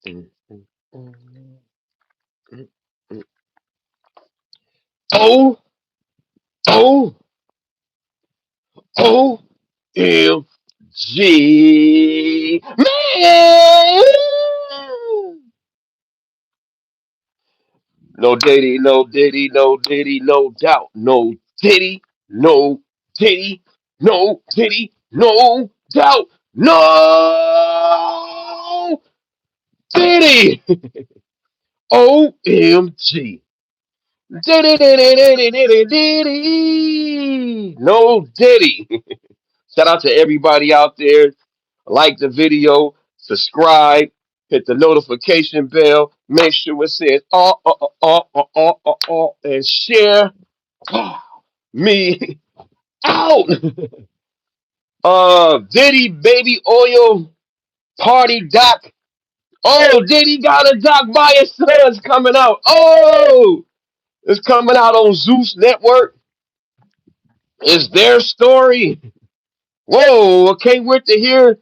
Mm, mm, mm, mm, mm. O O O M G man. No Diddy, no Diddy, no Diddy, no doubt. No Diddy, no Diddy, no Diddy, no doubt. No Diddy. OMG. Diddy, diddy, diddy, diddy, diddy. No Diddy. Shout out to everybody out there. Like the video, subscribe, hit the notification bell, make sure it says and share me out. Diddy baby oil party doc. Oh, Diddy got a doc by his son's coming out. Oh, it's coming out on Zeus Network. It's their story. Whoa, I can't wait to hear.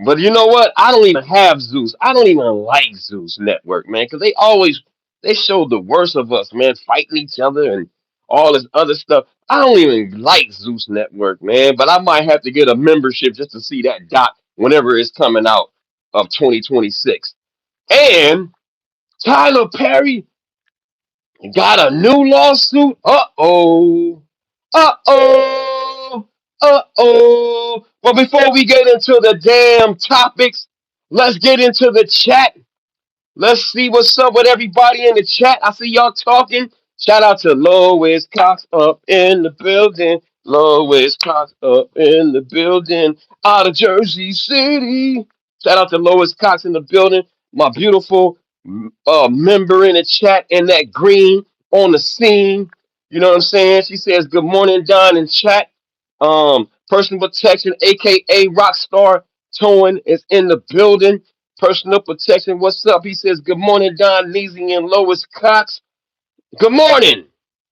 But you know what? I don't even have Zeus. I don't even like Zeus Network, man, because they show the worst of us, man, fighting each other and all this other stuff. I don't even like Zeus Network, man. But I might have to get a membership just to see that dot whenever it's coming out of 2026. And Tyler Perry got a new lawsuit. Uh-oh. Uh-oh. Uh-oh. But before we get into the damn topics, let's get into the chat. Let's see what's up with everybody in the chat. I see y'all talking. Shout out to Lois Cox up in the building. Lois Cox up in the building. Out of Jersey City. Shout out to Lois Cox in the building. My beautiful member in the chat in that green on the scene. You know what I'm saying? She says, "Good morning, Don," in chat. Personal protection, aka Rockstar Towing, is in the building. Personal protection, what's up? He says, "Good morning, Don Leasy and Lois Cox. Good morning,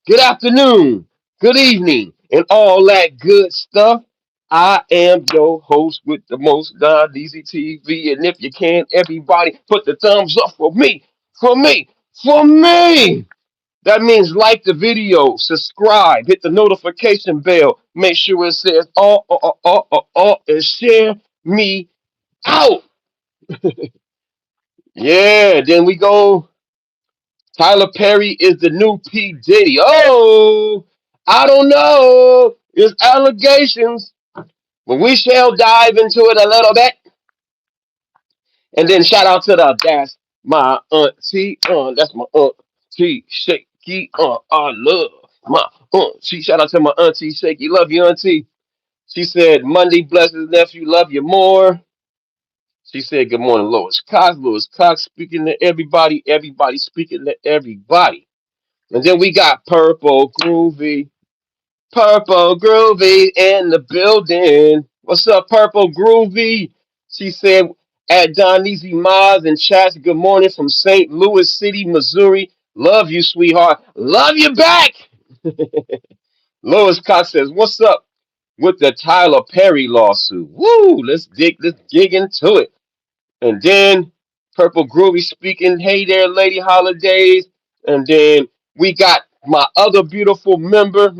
good afternoon, good evening, and all that good stuff. I am your host with the most, Don Leasy TV. And if you can, everybody put the thumbs up for me, for me, for me. That means like the video, subscribe, hit the notification bell, make sure it says and share me out. Yeah, then we go. Tyler Perry is the new P. Diddy. Oh, I don't know. It's allegations, but we shall dive into it a little bit. And then shout out to that's my auntie. That's my auntie Shaky. I love my auntie. Shout out to my auntie Shaky. Love you, auntie. She said, Monday blesses nephew, love you more. She said, good morning, Lois Cox. Lois Cox speaking to everybody. Everybody speaking to everybody. And then we got Purple Groovy. Purple Groovy in the building. What's up, Purple Groovy? She said at Don Easy Miles and chats, good morning from St. Louis City, Missouri. Love you, sweetheart. Love you back. Lois Cox says, what's up with the Tyler Perry lawsuit? Woo! Let's dig into it. And then Purple Groovy speaking, hey there, Lady Holidays. And then we got my other beautiful member,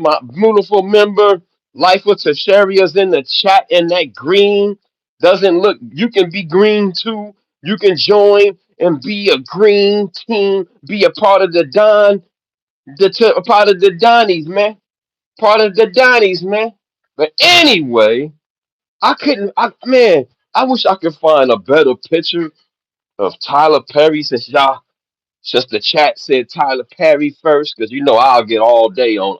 Life with Tasharia's in the chat, and that green doesn't look, you can be green too. You can join and be a green team, be a part of the a part of the Donnies, man. Part of the Donnies, man. But anyway, man, I wish I could find a better picture of Tyler Perry since the chat said Tyler Perry first, because you know I'll get all day on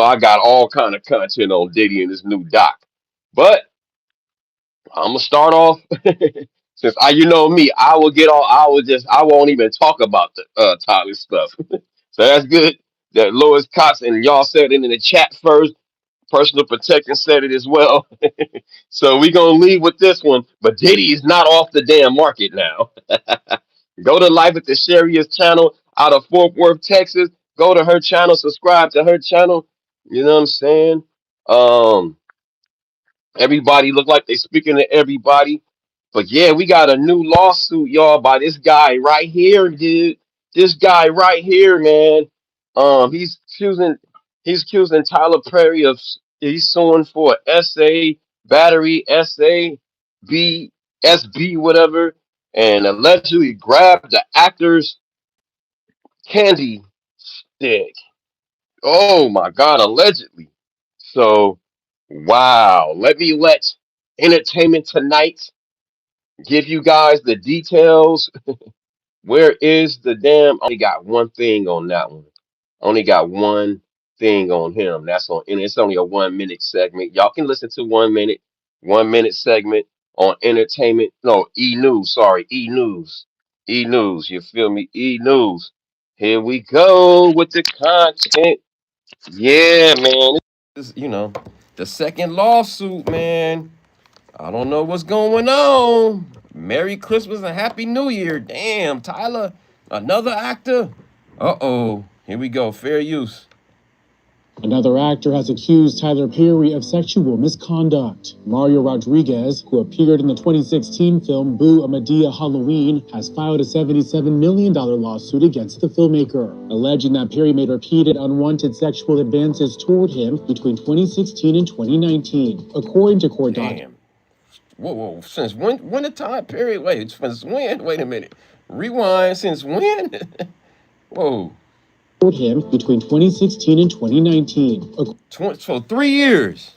I got all kind of content on Diddy and his new doc. But I'm gonna start off since you know me, I won't even talk about the Tyler stuff. So that's good that Lois Cox and y'all said it in the chat first. Personal protection said it as well. So we gonna leave with this one. But Diddy is not off the damn market now. Go to Life at the Sharia's channel out of Fort Worth, Texas. Go to her channel, subscribe to her channel. You know what I'm saying? Um, Everybody look like they speaking to everybody. But yeah, we got a new lawsuit, y'all, by this guy right here, dude. This guy right here, man. He's accusing Tyler Perry of he's suing for SA battery SA SB whatever, and allegedly grabbed the actor's candy stick. Oh my God, allegedly. So wow, let Entertainment Tonight give you guys the details. Where is the damn? Only got one thing on that one. Only got one thing on him. That's on, and it's only a 1 minute segment. Y'all can listen to 1 minute segment on entertainment. No, E News. Sorry, E News. E News. You feel me? E News. Here we go with the content. Yeah, man. This is, the second lawsuit, man. I don't know what's going on. Merry Christmas and Happy New Year. Damn, Tyler, another actor. Uh-oh. Here we go. Fair use. Another actor has accused Tyler Perry of sexual misconduct. Mario Rodriguez, who appeared in the 2016 film Boo a Madea Halloween, has filed a $77 million lawsuit against the filmmaker, alleging that Perry made repeated unwanted sexual advances toward him between 2016 and 2019. According to court documents. Damn. Whoa. Since when the time period? Wait, since when? Wait a minute. Rewind. Since when? Whoa. Him between 2016 and 2019. So 3 years.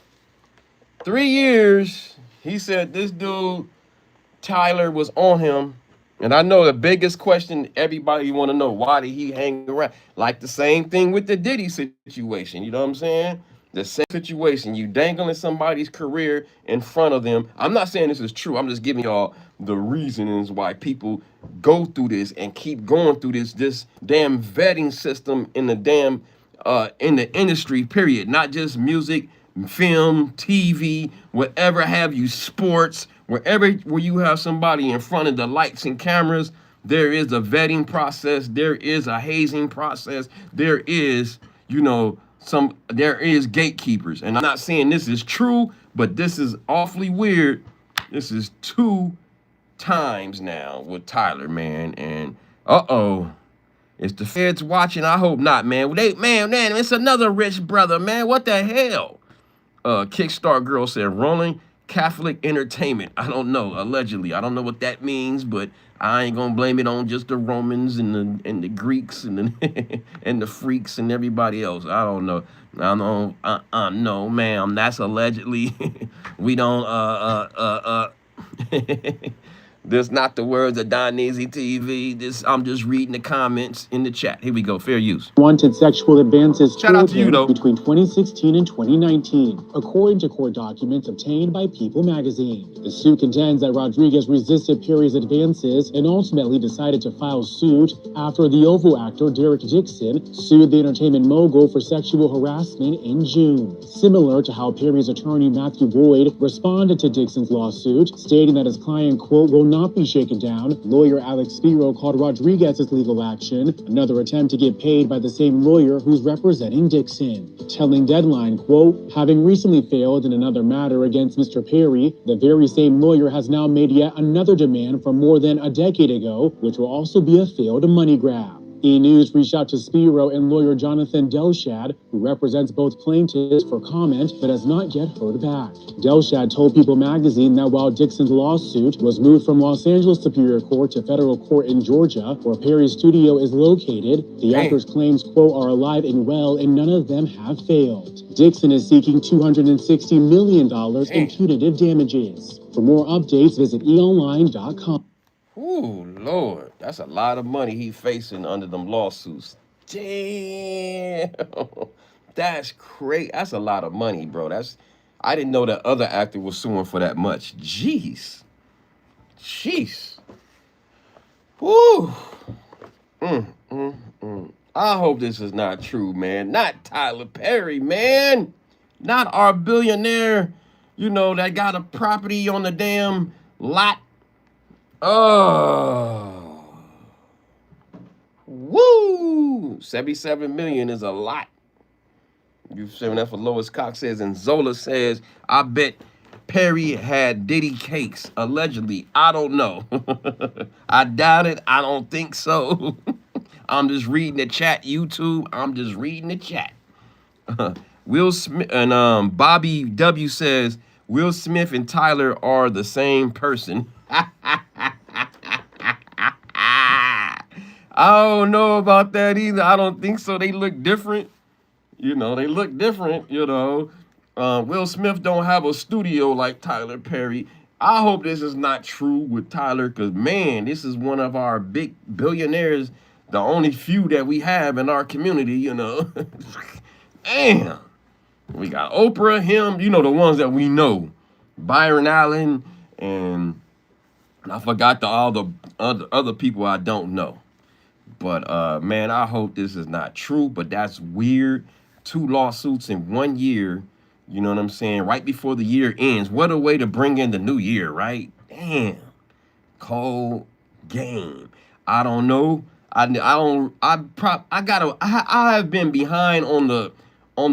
3 years. He said this dude Tyler was on him. And I know the biggest question everybody want to know, why did he hang around? Like the same thing with the Diddy situation. You know what I'm saying? The same situation. You dangling somebody's career in front of them. I'm not saying this is true. I'm just giving y'all the reasons why people go through this and keep going through this damn vetting system in the damn in the industry, period. Not just music, film, TV, whatever have you, sports, where you have somebody in front of the lights and cameras, there is a vetting process, there is a hazing process, there is, there is gatekeepers. And I'm not saying this is true, but this is awfully weird. This is 2 times now with Tyler, man. And uh-oh. Is the feds watching? I hope not, man. Man, it's another rich brother, man. What the hell? Kickstart girl said rolling Catholic entertainment. I don't know. Allegedly, I don't know what that means, but I ain't gonna blame it on just the Romans and the Greeks and the and the freaks and everybody else. I don't know. I don't. No, ma'am. That's allegedly. We don't. This not the words of Dineasy TV. I'm just reading the comments in the chat. Here we go. Fair use. Wanted sexual advances Shout out to you, though. between 2016 and 2019, according to court documents obtained by People magazine. The suit contends that Rodriguez resisted Perry's advances and ultimately decided to file suit after the Ovo actor Derek Dixon sued the entertainment mogul for sexual harassment in June. Similar to how Perry's attorney Matthew Boyd responded to Dixon's lawsuit, stating that his client, quote, will not be shaken down, lawyer Alex Spiro called Rodriguez's legal action another attempt to get paid by the same lawyer who's representing Dixon. Telling Deadline, quote, having recently failed in another matter against Mr. Perry, the very same lawyer has now made yet another demand from more than a decade ago, which will also be a failed money grab. E! News reached out to Spiro and lawyer Jonathan Delshad, who represents both plaintiffs, for comment, but has not yet heard back. Delshad told People magazine that while Dixon's lawsuit was moved from Los Angeles Superior Court to federal court in Georgia, where Perry's studio is located, the actor's claims, quote, are alive and well, and none of them have failed. Dixon is seeking $260 million in punitive damages. For more updates, visit eonline.com. Ooh, Lord, that's a lot of money he facing under them lawsuits. Damn, that's crazy. That's a lot of money, bro. I didn't know that other actor was suing for that much. Jeez. Woo. I hope this is not true, man. Not Tyler Perry, man. Not our billionaire, that got a property on the damn lot. Oh. Woo! 77 million is a lot. You saying that for Lois Cox says, and Zola says, I bet Perry had Diddy cakes, allegedly. I don't know. I doubt it. I don't think so. I'm just reading the chat, YouTube. I'm just reading the chat. Will Smith and Bobby W says Will Smith and Tyler are the same person. I don't know about that either. I don't think so. They look different. They look different. Will Smith don't have a studio like Tyler Perry. I hope this is not true with Tyler, because man, this is one of our big billionaires, the only few that we have in our community. Damn. We got Oprah, him, the ones that we know. Byron Allen, and I forgot all the other people I don't know. But man, I hope this is not true, but that's weird. 2 lawsuits in 1 year, you know what I'm saying? Right before the year ends. What a way to bring in the new year, right? Damn. Cold game. I don't know. I have been behind on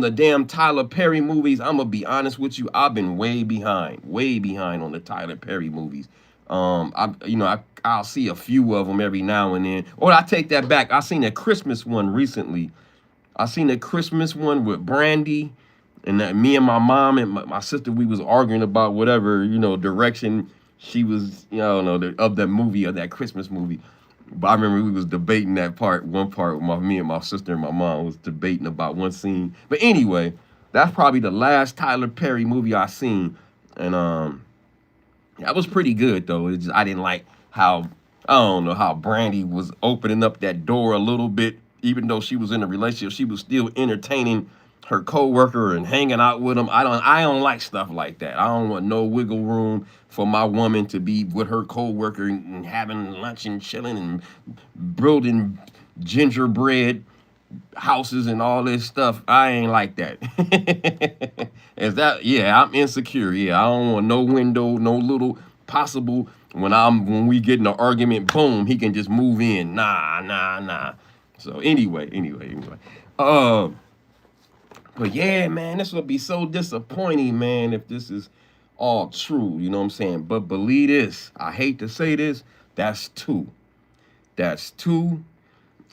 the damn Tyler Perry movies. I'm gonna be honest with you. I've been way behind on the Tyler Perry movies. I'll see a few of them every now and then. Or I take that back. I seen a Christmas one recently. I seen a Christmas one with Brandy, and that me and my mom and my sister, we was arguing about whatever direction she was, of that movie, of that Christmas movie. But I remember we was debating one part, me and my sister and my mom was debating about one scene. But anyway, that's probably the last Tyler Perry movie I seen, and that was pretty good though. I didn't like how, I don't know, how Brandy was opening up that door a little bit, even though she was in a relationship. She was still entertaining her coworker and hanging out with him. I don't like stuff like that. I don't want no wiggle room for my woman to be with her coworker and having lunch and chilling and building gingerbread houses and all this stuff. I ain't like that. Yeah, I'm insecure. Yeah, I don't want no window, no little possible when we get in an argument, boom, he can just move in. Nah. So anyway. Uh but yeah, man, this would be so disappointing, man, if this is all true, you know what I'm saying? But believe this, I hate to say this, that's 2. That's 2.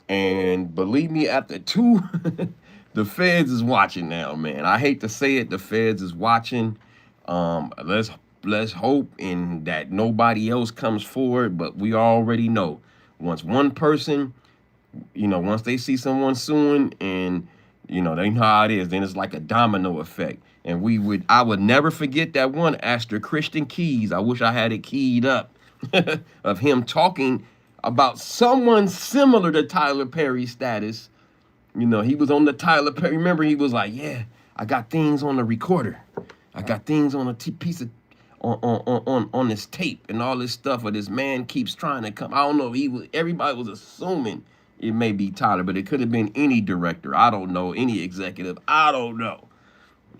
And believe me, after 2, the feds is watching now, man. I hate to say it, the feds is watching. Let's hope in that nobody else comes forward, but we already know once one person, once they see someone suing, and they know how it is, then it's like a domino effect. And I would never forget that one Astor Christian Keys. I wish I had it keyed up of him talking about someone similar to Tyler Perry's status. He was on the Tyler Perry. Remember, he was like, "Yeah, I got things on the recorder. I got things on a piece of on this tape and all this stuff." Or this man keeps trying to come. I don't know. Everybody was assuming it may be Tyler, but it could have been any director. I don't know. Any executive. I don't know.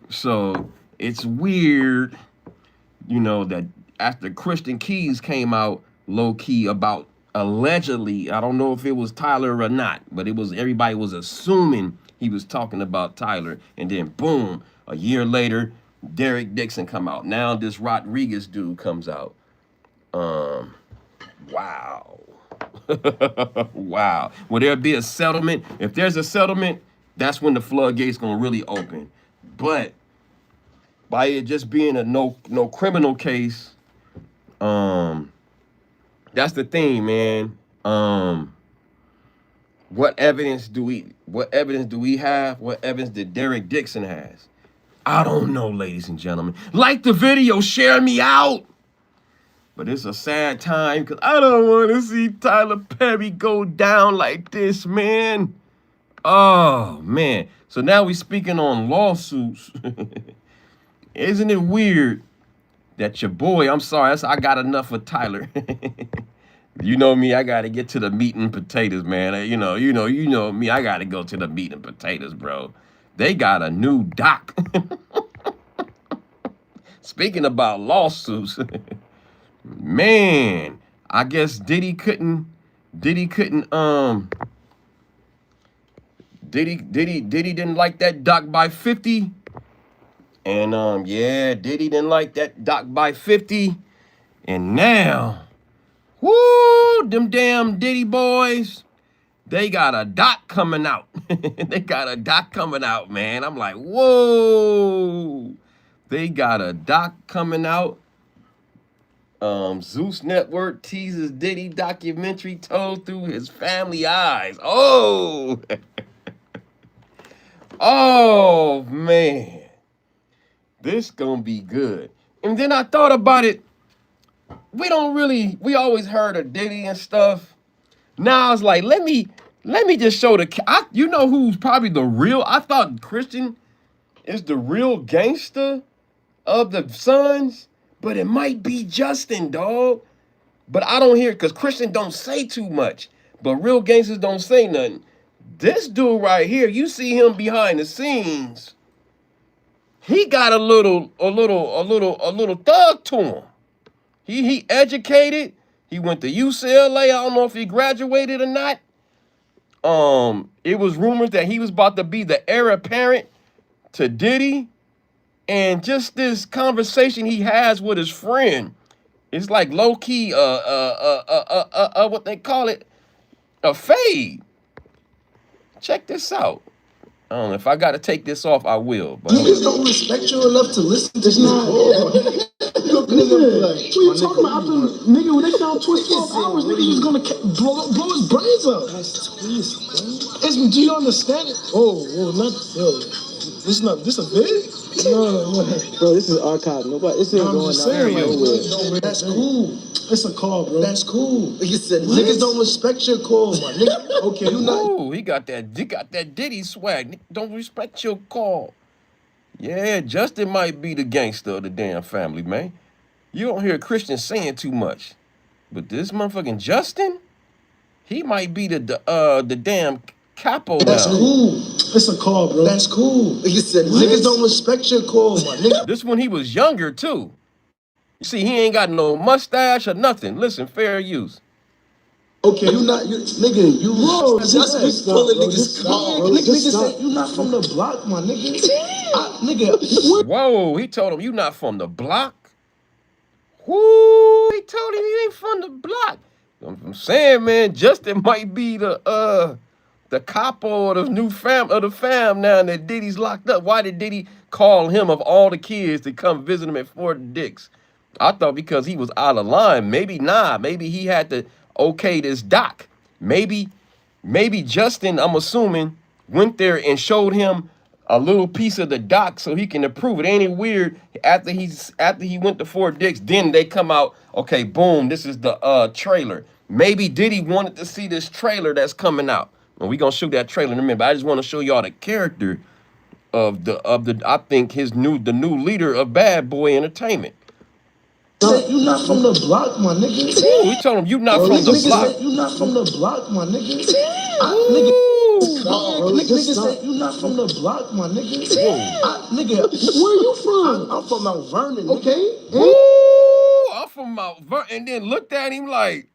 So it's weird, that after Christian Keys came out low key about allegedly, I don't know if it was Tyler or not, but everybody was assuming he was talking about Tyler, and then boom, a year later, Derek Dixon come out. Now this Rodriguez dude comes out. Wow. Wow. Will there be a settlement? If there's a settlement, that's when the floodgates gonna really open. But by it just being a no criminal case, that's the thing, man. What evidence do we have? What evidence did Derek Dixon has? I don't know, ladies and gentlemen. Like the video, share me out. But it's a sad time because I don't want to see Tyler Perry go down like this, man. Oh, man. So now we speaking on lawsuits. Isn't it weird that your boy, I'm sorry, I got enough of Tyler. You know me, I got to get to the meat and potatoes, man. You know me, I got to go to the meat and potatoes, bro. They got a new doc. Speaking about lawsuits, man, I guess Diddy didn't like that doc by 50, And yeah, Diddy didn't like that doc by 50. And now, whoo, them damn Diddy boys, they got a doc coming out. They got a doc coming out, man. I'm like, whoa. They got a doc coming out. Zeus Network teases Diddy documentary told through his family eyes. Oh, oh man, this gonna be good. And then I thought about it. We always heard of Diddy and stuff. Now I was like, let me just show you know who's probably the real. I thought Christian is the real gangster of the Sons, but it might be Justin, dog. But I don't hear it because Christian don't say too much. But real gangsters don't say nothing. This dude right here, you see him behind the scenes. He got a little thug to him. He educated. He went to UCLA. I don't know if he graduated or not. It was rumors that he was about to be the heir apparent to Diddy. And just this conversation he has with his friend, it's like low key, what they call it, a fade. Check this out. I don't know if I got to take this off, I will. But niggas don't respect you enough to listen to this. What you talking about? Nigga, when they found Twist 12 hours, nigga was gonna blow his brains up. That's Twist, bro. Do you understand it? Not yo. This a vid? No. Bro, this is archive. Nobody, this ain't going out. That's cool. It's a call, bro. That's cool. Niggas don't respect your call, my nigga. Okay, you not. Ooh, he got that Diddy swag. Don't respect your call. Yeah, Justin might be the gangster of the damn family, man. You don't hear Christian saying too much. But this motherfucking Justin, he might be the damn capo now. That's cool. It's a call, bro. That's cool. Niggas don't respect your call, my nigga. This when he was younger, too. You see, he ain't got no mustache or nothing. Listen, fair use. Okay, you bro, just pulling niggas car, bro. Niggas you not from the block, my nigga. Whoa, he told him you not from the block. Whoo, he told him you ain't from the block. I'm saying, man, Justin might be the capo of the new fam now that Diddy's locked up. Why did Diddy call him of all the kids to come visit him at Fort Dix? I thought because he was out of line. Maybe not. Maybe he had to okay this doc. Maybe Justin, I'm assuming, went there and showed him a little piece of the doc so he can approve it. Ain't it weird? After he went to Fort Dix, then they come out, okay, boom, this is the trailer. Maybe Diddy wanted to see this trailer that's coming out. And we gonna shoot that trailer in a minute, but I just want to show y'all the character of the I think the new leader of Bad Boy Entertainment. You not from the block, my nigga. Ooh, we told him you not from the block. You not from the block, my nigga. Niggas say you not from the block, my nigga. Where you from? I'm from Mount Vernon. Okay. Ooh, I'm from Mount Vernon. And then looked at him like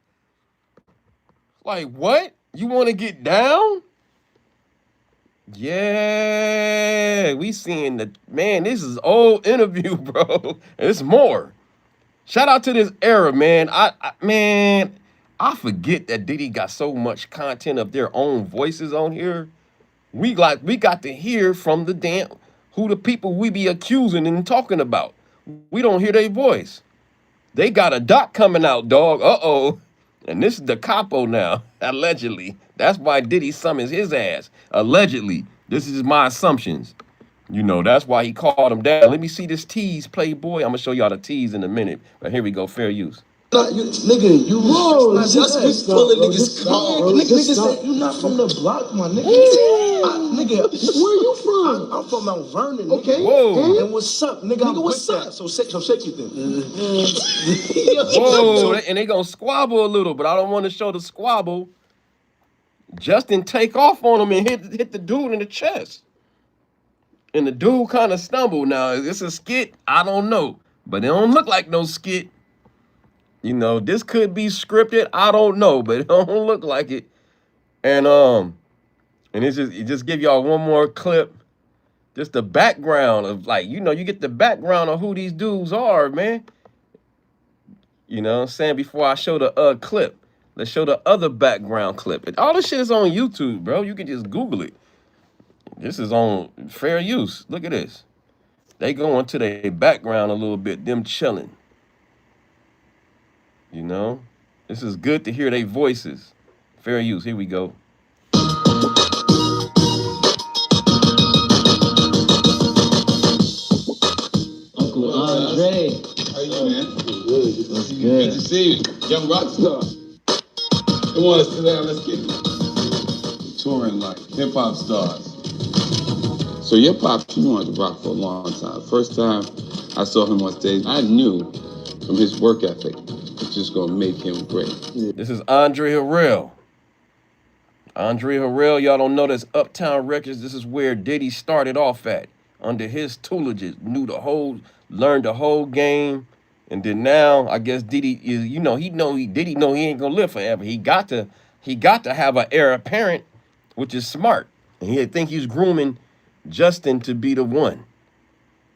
what? You want to get down? Yeah, we seeing man. This is old interview, bro. It's more. Shout out to this era, man. I forget that Diddy got so much content of their own voices on here. We got to hear from who the people we be accusing and talking about. We don't hear their voice. They got a doc coming out, dog. Uh-oh. And this is the capo now, allegedly. That's why Diddy summons his ass. Allegedly. This is my assumptions. You know, that's why he called him down. Let me see this tease, Playboy. I'm going to show y'all the tease in a minute. But here we go, fair use. Nigga, you wrong. Just pulling niggas car. Niggas say you not from the block, my nigga. Nigga, where you from? I'm from Mount Vernon. Okay. Whoa. And what's up, nigga? What's up? So shake you then. Whoa. And they gonna squabble a little, but I don't want to show the squabble. Justin take off on him and hit the dude in the chest. And the dude kind of stumbled. Now, is this a skit? I don't know. But it don't look like no skit. You know, this could be scripted. I don't know, but it don't look like it. And it just give y'all one more clip Just the background of like, you get the background of who these dudes are, man. You know what I'm saying? Before I show the clip, let's show the other background clip. And all this shit is on YouTube, bro. You can just Google it. This is on fair use. Look at this. They go into their background a little bit, them chilling. You know? This is good to hear their voices. Fair use. Here we go. Uncle Andre. How you, man? Good. That's good. Good to see you. Young rock star. Come on, let's sit down, let's kick it. Touring like hip-hop stars. So your pops, you wanted to rock for a long time. First time I saw him on stage, I knew from his work ethic, it's just gonna make him great. This is Andre Harrell. Andre Harrell, y'all don't know this. Uptown Records. This is where Diddy started off at. Under his tutelage, learned the whole game. And then now, I guess Diddy is, Diddy know he ain't gonna live forever. He got to have an heir apparent, which is smart. And he think he's grooming Justin to be the one.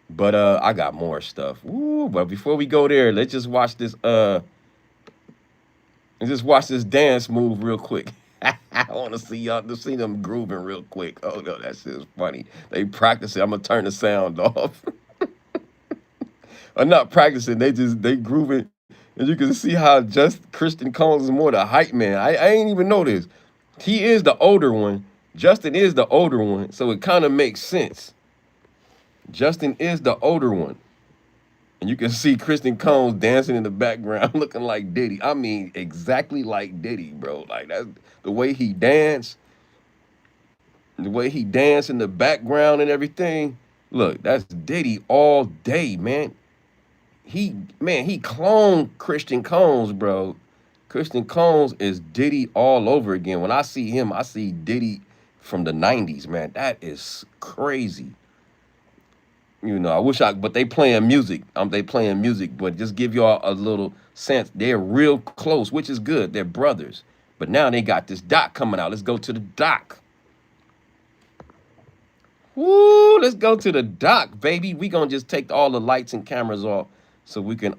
But I got more stuff. Ooh, but before we go there, let's just watch this dance move real quick. I want to see y'all to see them grooving real quick. Oh no, that shit is funny. They practice it. I'm gonna turn the sound off. I'm not practicing. They grooving, and you can see how just Christian Combs is more the hype man. I ain't even know this. He is the older one. Justin is the older one, so it kind of makes sense. Justin is the older one. And you can see Kristen Combs dancing in the background looking like Diddy. I mean, exactly like Diddy, bro. Like, that's the way he danced. The way he danced in the background and everything. Look, that's Diddy all day, man. He cloned Christian Combs, bro. Christian Combs is Diddy all over again. When I see him, I see Diddy from the 90s, man. That is crazy. But they playing music. They playing music, but just give y'all a little sense. They're real close, which is good. They're brothers. But now they got this doc coming out. Let's go to the doc. Woo, let's go to the doc, baby. We gonna just take all the lights and cameras off so we can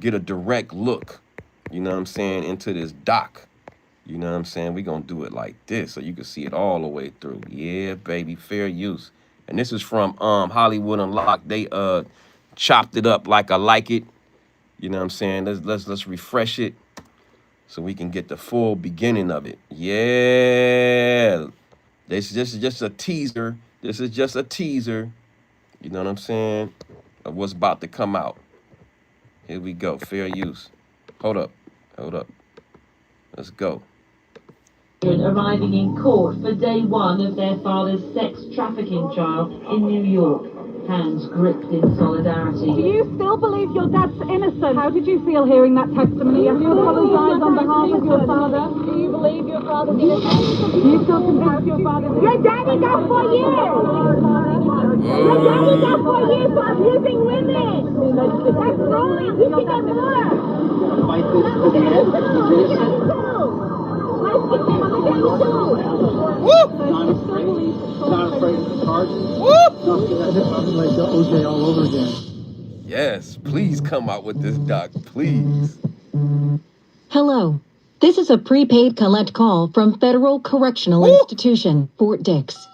get a direct look, you know what I'm saying, into this doc. You know what I'm saying? We gonna do it like this so you can see it all the way through. Yeah, baby, fair use. And this is from Hollywood Unlocked. They chopped it up like I like it. You know what I'm saying? Let's refresh it so we can get the full beginning of it. Yeah. This is just a teaser. This is just a teaser. You know what I'm saying? Of what's about to come out. Here we go. Fair use. Hold up. Let's go. Arriving in court for day one of their father's sex trafficking trial in New York, hands gripped in solidarity. Do you still believe your dad's innocent? How did you feel hearing that testimony? Have you apologized on behalf of your father? Do you believe your father's innocent? Do you still convinced your father's innocent? Your daddy got 4 years! Your daddy got 4 years for abusing women! That's wrong! You can get more! Fight this to the end. He's innocent. Woo! Not afraid of the charges. Woo! Like the OJ all over again. Yes, please come out with this doc, please. Hello. This is a prepaid collect call from Federal Correctional Institution, Fort Dix.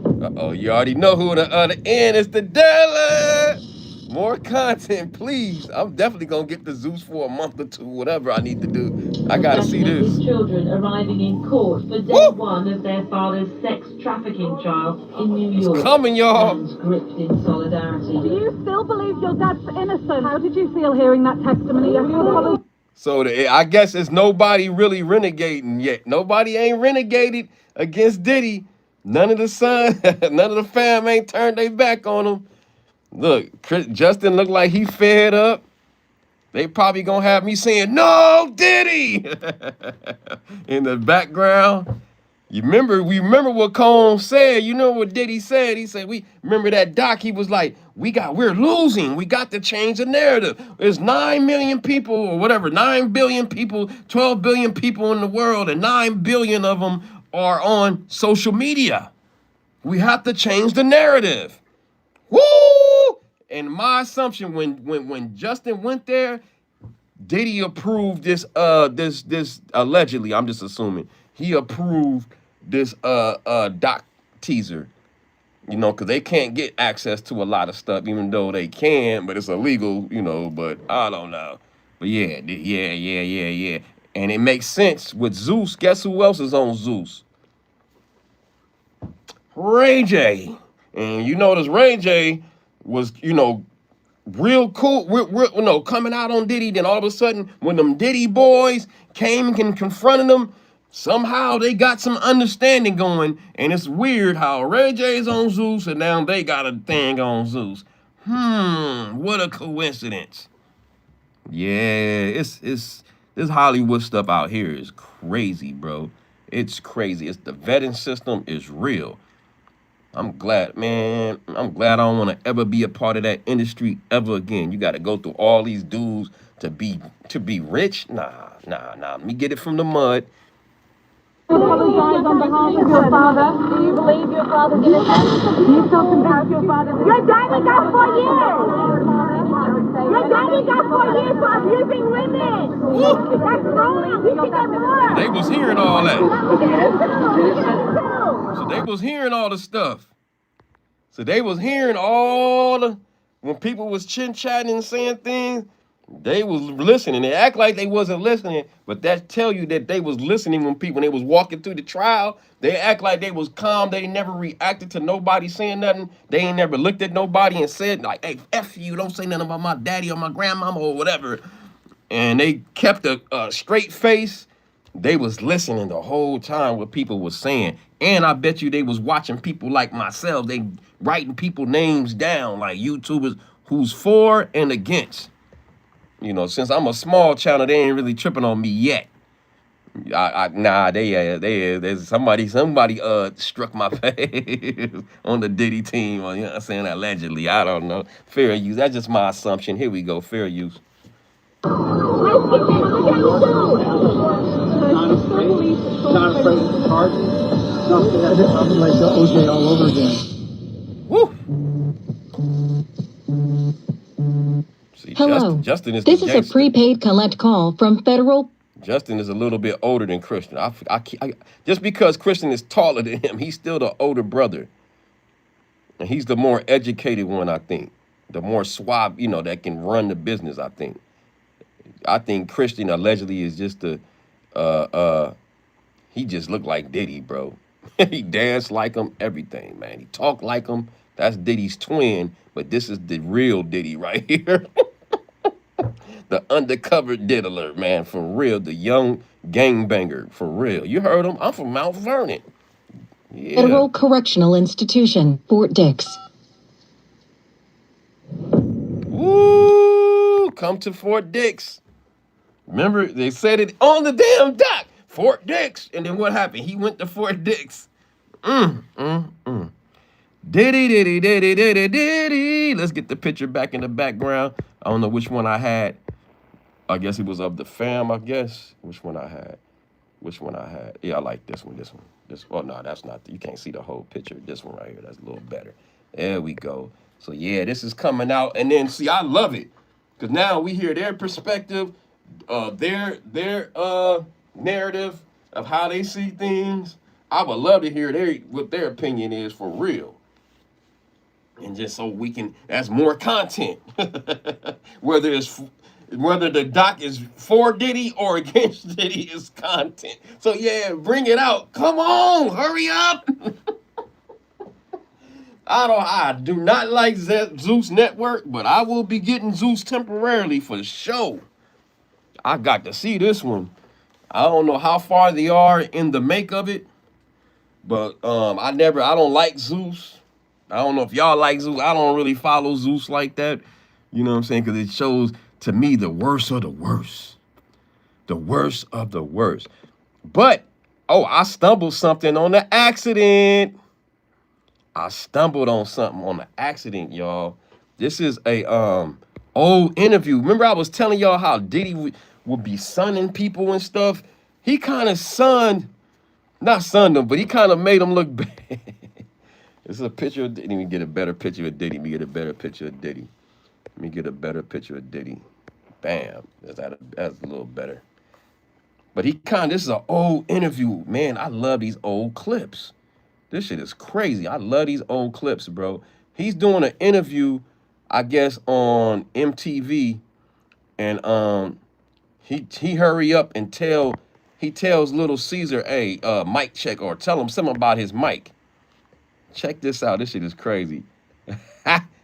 Uh-oh, you already know who the other end is. The Della. More content, please. I'm definitely gonna get the Zeus for a month or two, whatever I need to do. I gotta see this. Children arriving in court for day one of their father's sex trafficking trial in New York. It's coming, y'all. Hands gripped in solidarity. Do you still believe your dad's innocent? How did you feel hearing that testimony? Have you apologized? So I guess it's nobody really renegading yet. Nobody ain't renegaded against Diddy. None of the son, none of the fam ain't turned their back on him. Look, Justin looked like he fed up. They probably gonna have me saying, "No, Diddy!" in the background. We remember what Combs said. You know what Diddy said? He said, we remember that doc, he was like, we're losing. We got to change the narrative. There's 9 million people or whatever, 9 billion people, 12 billion people in the world, and 9 billion of them are on social media. We have to change the narrative. Woo! And my assumption when Justin went there, Diddy approved this allegedly, I'm just assuming, he approved this doc teaser. You know, because they can't get access to a lot of stuff, even though they can, but it's illegal, you know, but I don't know. But yeah. And it makes sense with Zeus. Guess who else is on Zeus? Ray J. And you notice Ray J was, you know, real cool, you know, coming out on Diddy. Then all of a sudden, when them Diddy boys came and confronted them, somehow they got some understanding going. And it's weird how Ray J's on Zeus and now they got a thing on Zeus. What a coincidence. Yeah, it's this Hollywood stuff out here is crazy, bro. It's crazy. It's the vetting system is real. I'm glad, man. I'm glad I don't want to ever be a part of that industry ever again. You got to go through all these dudes to be rich. Nah. Let me get it from the mud. Apologize on behalf of your father. Do you believe your father's innocent? Do you still convinced your father's innocent? Your daddy got 4 years! Your daddy got 4 years for abusing women! That's wrong! You should get more! They was hearing all that. So they was hearing all the stuff. So they was hearing all the, when people was chin-chatting and saying things, they was listening. They act like they wasn't listening, but that tell you that they was listening when they was walking through the trial. They act like they was calm. They never reacted to nobody saying nothing. They ain't never looked at nobody and said like, hey, F you, don't say nothing about my daddy or my grandmama or whatever. And they kept a straight face. They was listening the whole time what people was saying. And I bet you they was watching people like myself. They writing people names down like YouTubers who's for and against. You know, since I'm a small channel, they ain't really tripping on me yet. There's somebody struck my face on the Diddy team, or you know what I'm saying, allegedly. I don't know. Fair use. That's just my assumption. Here we go. Fair use. Not afraid of the charges. No, that's like the OJ all over again. Woo! See, Hello. Justin is This the is gangster. a prepaid collect call from Federal. Justin is a little bit older than Christian. I just because Christian is taller than him, he's still the older brother. And he's the more educated one, I think. The more suave, you know, that can run the business, I think. I think Christian allegedly is just he just looked like Diddy, bro. He danced like him, everything, man. He talked like him. That's Diddy's twin, but this is the real Diddy right here. The undercover diddler, man, for real. The young gangbanger, for real. You heard him? I'm from Mount Vernon. Yeah. Federal Correctional Institution, Fort Dix. Ooh, come to Fort Dix. Remember, they said it on the damn dock. Fort Dix. And then what happened? He went to Fort Dix. Diddy. Let's get the picture back in the background. I don't know which one I had. I guess it was of the fam, I guess. Which one I had? Yeah, I like this one. Oh, no, that's not. You can't see the whole picture. This one right here, that's a little better. There we go. So, yeah, this is coming out. And then, see, I love it. Because now we hear their perspective, their narrative of how they see things. I would love to hear what their opinion is for real. And just so we can, that's more content. Whether the doc is for Diddy or against Diddy is content. So yeah, bring it out. Come on, hurry up. I do not like Zeus Network, but I will be getting Zeus temporarily for sure. I got to see this one. I don't know how far they are in the make of it, but I don't like Zeus. I don't know if y'all like Zeus. I don't really follow Zeus like that. You know what I'm saying? Because it shows, to me, the worst of the worst. The worst of the worst. But, I stumbled something on the accident. I stumbled on something on the accident, y'all. This is a old interview. Remember I was telling y'all how Diddy would be sunning people and stuff? He kind of not sunned them, but he kind of made them look bad. This is a picture of Diddy. Let me get a better picture of Diddy. Let me get a better picture of Diddy. Let me get a better picture of Diddy. Bam. That's a little better. But this is an old interview. Man, I love these old clips. This shit is crazy. I love these old clips, bro. He's doing an interview, I guess, on MTV, and he hurry up and he tells Little Caesar, hey, mic check, or tell him something about his mic. Check this out. This shit is crazy.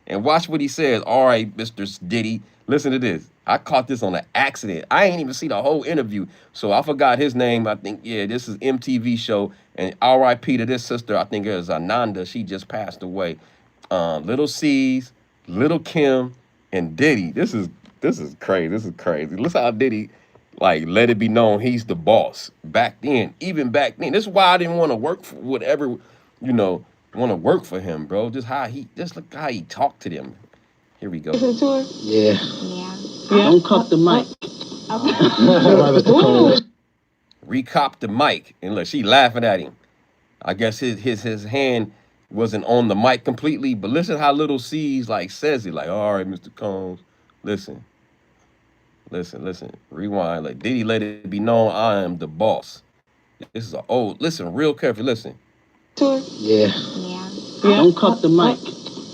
And watch what he says. All right, Mr. Diddy, listen to this. I caught this on an accident. I ain't even see the whole interview, so I forgot his name. I think, yeah, this is MTV show. And R.I.P. to this sister. I think it was Ananda. She just passed away. Little C's, Little Kim, and Diddy. This is crazy. This is crazy. Listen how Diddy let it be known he's the boss back then. Even back then. This is why I didn't want to work for whatever, want to work for him, bro. Just look how he talked to them. Here we go. Listen to her? Yeah. Don't cut the mic. Recop the mic. And look, she laughing at him. I guess his hand wasn't on the mic completely, but listen how Little C's says it. All right, Mr. Combs, listen. Rewind. Diddy let it be known I am the boss. This is listen real carefully, listen. Yeah. Don't cut the mic.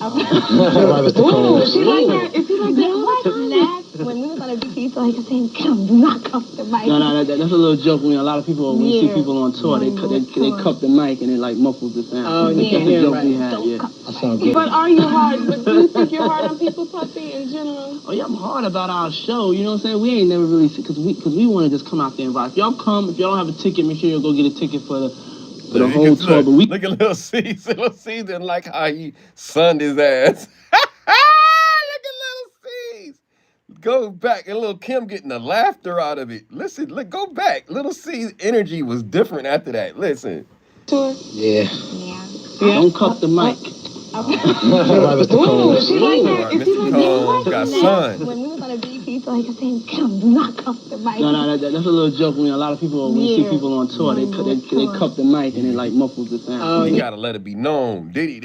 Ooh, is he like that? Is he like that? When we was on a beach, so he was saying, "Come, do not cuff the mic." No, that's a little joke. When a lot of people, when you see people on tour, they cup the mic and it muffles the sound. Oh, that's yeah, the joke right. we had. Yeah. That sounds good. But are you hard? But do you think you're hard on people, Puffy, in general? Oh yeah, I'm hard about our show. You know what I'm saying? We ain't never really because we want to just come out there and rock. If y'all come, if y'all don't have a ticket, make sure you'll go get a ticket for the whole tour. But look at Little Caesar. Little Caesar didn't like how he sunned his ass. Look at Little C's. Go back, and Little Kim getting the laughter out of it. Listen, go back. Little C's energy was different after that. Listen. Yeah. Don't cut the mic. Ooh, is he like that? Is he Mr. like Combs that? got sun. When we was on a beach, so he was saying, "Come, do not cuff the mic." No, that's a little joke. When a lot of people, when you see people on tour, they cup the mic and it muffles the sound. Oh, You gotta let it be known. Diddy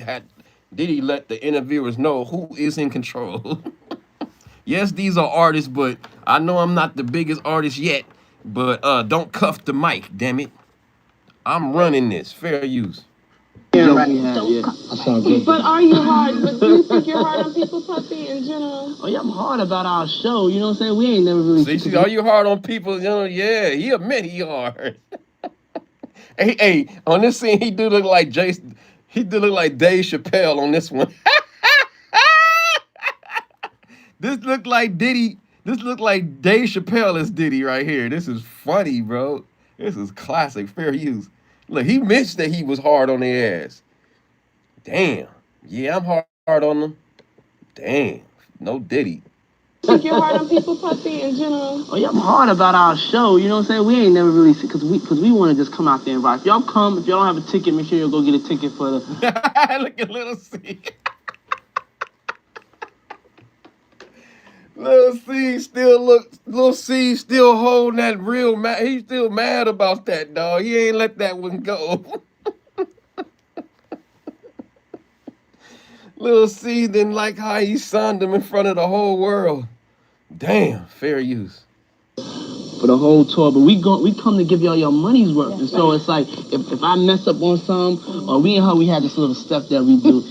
let the interviewers know who is in control. Yes, these are artists, but I know I'm not the biggest artist yet. But don't cuff the mic, damn it. I'm running this. Fair use. Yeah, That sounds good. But are you hard? But do you think you're hard on people, Puffy, in general? Oh yeah, I'm hard about our show. You know what I'm saying? We ain't never really. See, are you hard on people? Yeah, he admit he hard. hey, on this scene, he do look like Jason. He do look like Dave Chappelle on this one. This look like Diddy. This look like Dave Chappelle as Diddy right here. This is funny, bro. This is classic. Fair use. Look, he mentioned that he was hard on their ass. Damn. Yeah, I'm hard on them. Damn. No Diddy. Think you're hard on people, Puffy, in general? Oh yeah, I'm hard about our show. You know what I'm saying? We ain't never really because we want to just come out there and rock. If y'all come, if y'all don't have a ticket, make sure you'll go get a ticket for the. Look at Little C. Little C still holding that real mad. He's still mad about that, dog. He ain't let that one go. Little C didn't like how he sunned him in front of the whole world. Damn, fair use. For the whole tour, but we come to give y'all your money's worth, and so it's like if I mess up on some, or we and her, we had this little stuff that we do,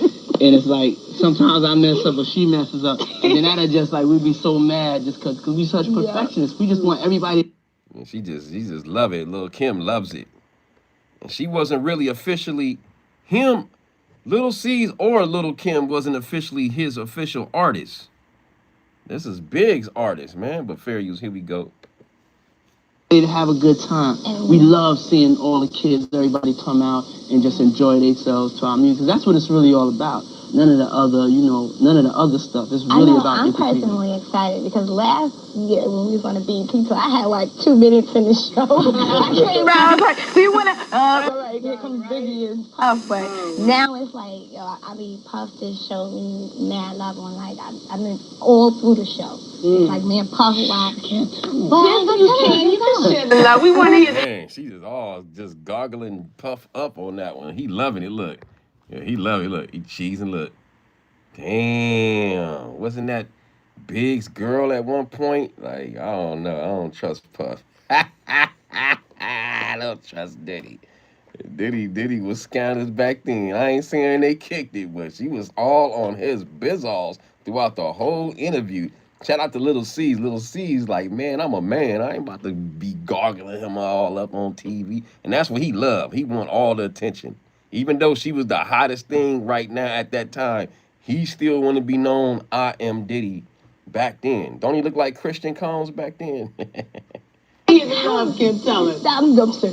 and it's like sometimes I mess up or she messes up, and then that'll just we'd be so mad just cause we such perfectionists. We just want everybody. And she just love it. Little Kim loves it, and she wasn't really officially him. Little C's or Little Kim wasn't officially his official artist. This is Big's artist, man. But fair use. Here we go. To have a good time. We love seeing all the kids, everybody come out and just enjoy themselves to our music. That's what it's really all about. None of the other, none of the other stuff. It's really about I'm personally excited because last year when we was on the BET tour, I had 2 minutes in the show. I came out, I was like, "Do you wanna?" Right, here comes Biggie and Puff. But now it's Puff just showed me mad love on I mean all through the show. It's like me and Puff, I can't tell me. You can share the love. We want to hear. Man, she just goggling Puff up on that one. He loving it. Look. Yeah, he love it. Look, he cheese and look. Damn, wasn't that Big's girl at one point? Like, I don't know. I don't trust Puff. I don't trust Diddy. Diddy was scandalous back then. I ain't saying they kicked it, but she was all on his bizzalls throughout the whole interview. Shout out to Little C's. Little C's like, man, I'm a man. I ain't about to be gargling him all up on TV. And that's what he loved. He want all the attention. Even though she was the hottest thing right now at that time, he still want to be known, I am Diddy back then. Don't he look like Christian Combs back then? Love can't tell it. I'm upset.